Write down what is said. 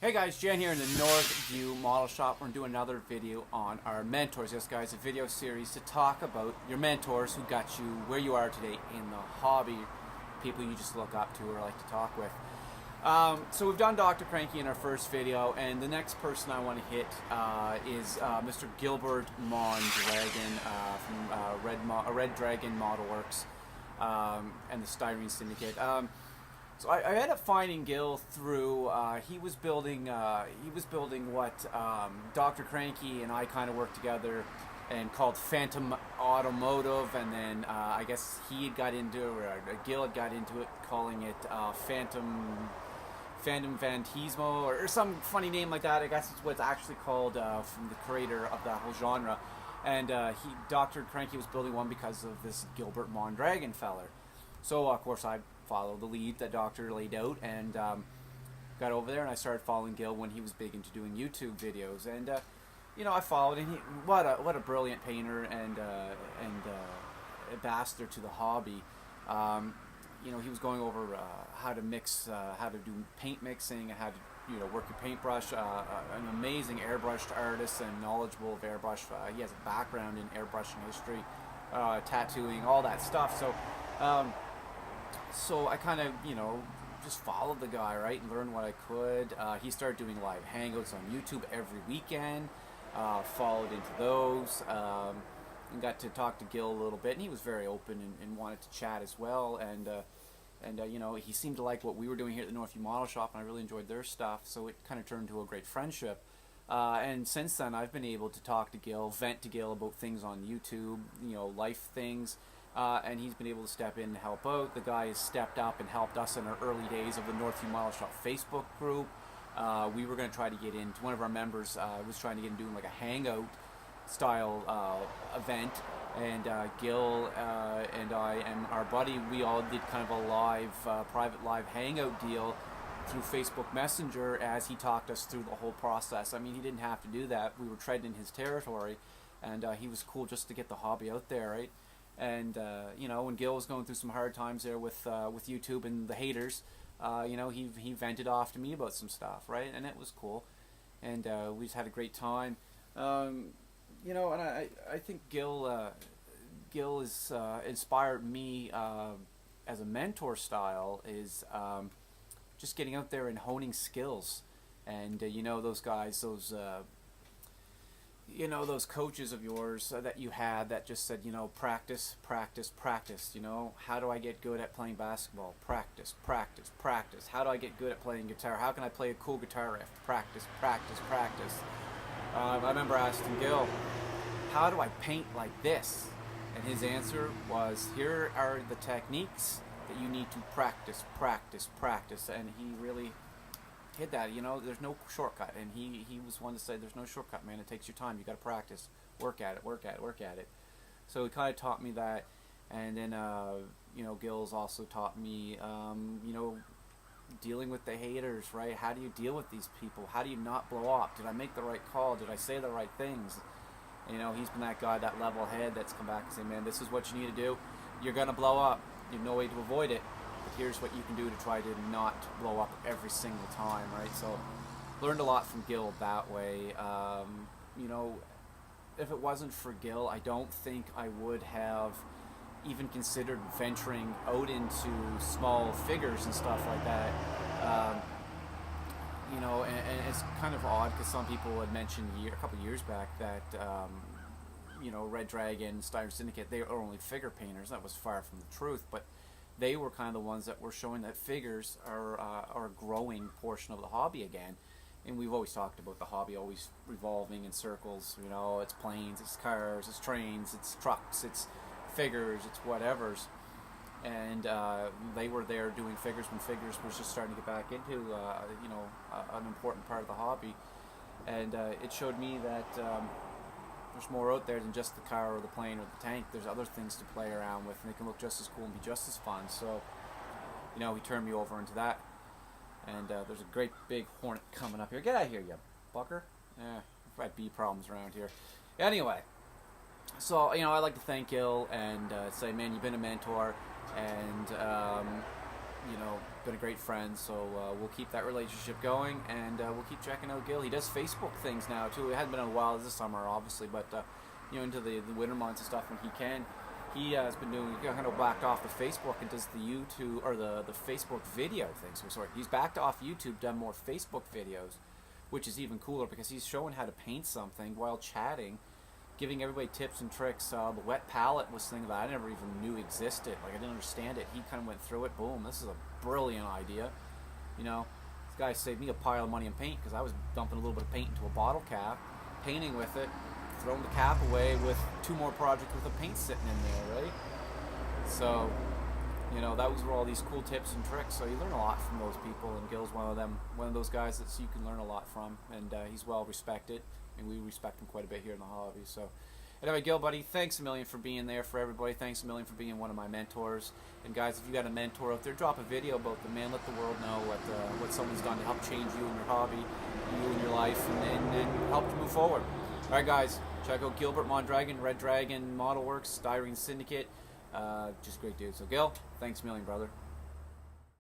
Hey guys, Jan here in the Northview Model Shop. We're doing another video on our mentors. Yes guys, a video series to talk about your mentors who got you where you are today in the hobby, people you just look up to or like to talk with. So we've done Dr. Cranky in our first video, and the next person I want to hit is Mr. Gilbert Mondragon from Red Dragon Model Works and the Styrene Syndicate. So I ended up finding Gil through he was building what Dr. Cranky and I kind of worked together and called Phantom Automotive, and then I guess he had got into it, or Gil had got into it, calling it Phantom Fantismo or some funny name like that. I guess it's what it's actually called from the creator of that whole genre. And Dr. Cranky was building one because of this Gilbert Mondragon feller. So of course I followed the lead that Doctor laid out, and got over there and I started following Gil when he was big into doing YouTube videos, and you know, I followed him. What a brilliant painter and ambassador to the hobby. You know, he was going over how to mix, how to do paint mixing, and how to work your paintbrush. An amazing airbrushed artist and knowledgeable of airbrush. He has a background in airbrushing history, tattooing, all that stuff. So I kind of, just followed the guy, right, and learned what I could. He started doing live hangouts on YouTube every weekend. Followed into those, and got to talk to Gil a little bit, and he was very open and wanted to chat as well. And he seemed to like what we were doing here at the Northview Model Shop, and I really enjoyed their stuff. So it kind of turned into a great friendship. And since then, I've been able to talk to Gil, vent to Gil about things on YouTube, life things. And he's been able to step in and help out. The guy has stepped up and helped us in our early days of the Northview Model Shop Facebook group. We were going to try to get into, one of our members was trying to get into doing like a hangout style event, and Gil and I and our buddy, we all did kind of a live, private live hangout deal through Facebook Messenger as he talked us through the whole process. I mean, he didn't have to do that. We were treading in his territory, and he was cool just to get the hobby out there, right? And when Gil was going through some hard times there with YouTube and the haters, he vented off to me about some stuff, right? And it was cool, and we just had a great time. And I think Gil has inspired me as a mentor style, is just getting out there and honing skills. And those guys, those coaches of yours that you had that just said, practice, practice, practice. How do I get good at playing basketball? Practice, practice, practice. How do I get good at playing guitar? How can I play a cool guitar riff? Practice, practice, practice. I remember asking Gil, how do I paint like this? And his answer was, here are the techniques that you need to practice, practice, practice. And he really hit that. There's no shortcut, and he was one to say there's no shortcut, man. It takes your time. You got to practice, work at it, work at it, work at it. So he kind of taught me that. And then Gil's also taught me dealing with the haters, right? How do you deal with these people? How do you not blow up? Did I make the right call? Did I say the right things? He's been that guy, that level head that's come back and say, man, this is what you need to do. You're gonna blow up. You have no way to avoid it. But here's what you can do to try to not blow up every single time, right? So learned a lot from Gil that way. If it wasn't for Gil, I don't think I would have even considered venturing out into small figures and stuff like that. And it's kind of odd because some people had mentioned a couple of years back that Red Dragon, Styrene Syndicate, they are only figure painters. That was far from the truth, but they were kind of the ones that were showing that figures are a growing portion of the hobby again. And we've always talked about the hobby always revolving in circles. It's planes, it's cars, it's trains, it's trucks, it's figures, it's whatevers. And they were there doing figures when figures was just starting to get back into an important part of the hobby. And it showed me that there's more out there than just the car or the plane or the tank. There's other things to play around with, and they can look just as cool and be just as fun. So, he turned me over into that. And there's a great big hornet coming up here. Get out of here, you bucker. I've had bee problems around here. Anyway, so, I'd like to thank Gil and say, man, you've been a mentor. And, been a great friend, so we'll keep that relationship going, and we'll keep checking out Gil. He does Facebook things now too. It hasn't been in a while this summer, obviously, but you know, into the winter months and stuff when he can. He has been doing, kind of backed off the Facebook and does the YouTube, or the Facebook video thing. So sorry, he's backed off YouTube, done more Facebook videos, which is even cooler because he's showing how to paint something while chatting, giving everybody tips and tricks. The wet palette was something that I never even knew existed. Like, I didn't understand it. He kind of went through it. Boom, this is a brilliant idea. You know, this guy saved me a pile of money in paint because I was dumping a little bit of paint into a bottle cap, painting with it, throwing the cap away with 2 more projects with the paint sitting in there, right? So, you know, that was where all these cool tips and tricks. So you learn a lot from those people, and Gil's one of them, one of those guys that you can learn a lot from, and he's well respected, and we respect him quite a bit here in the hobby. So anyway, Gil, buddy, thanks a million for being there for everybody. Thanks a million for being one of my mentors. And guys, if you got a mentor out there, drop a video about them, man. Let the world know what someone's done to help change you and your hobby, you and your life, and help you move forward. All right, guys, check out Gilbert, Mondragon, Red Dragon, Model Works, Styrene Syndicate. Just great dude. So, Gil, thanks a million, brother.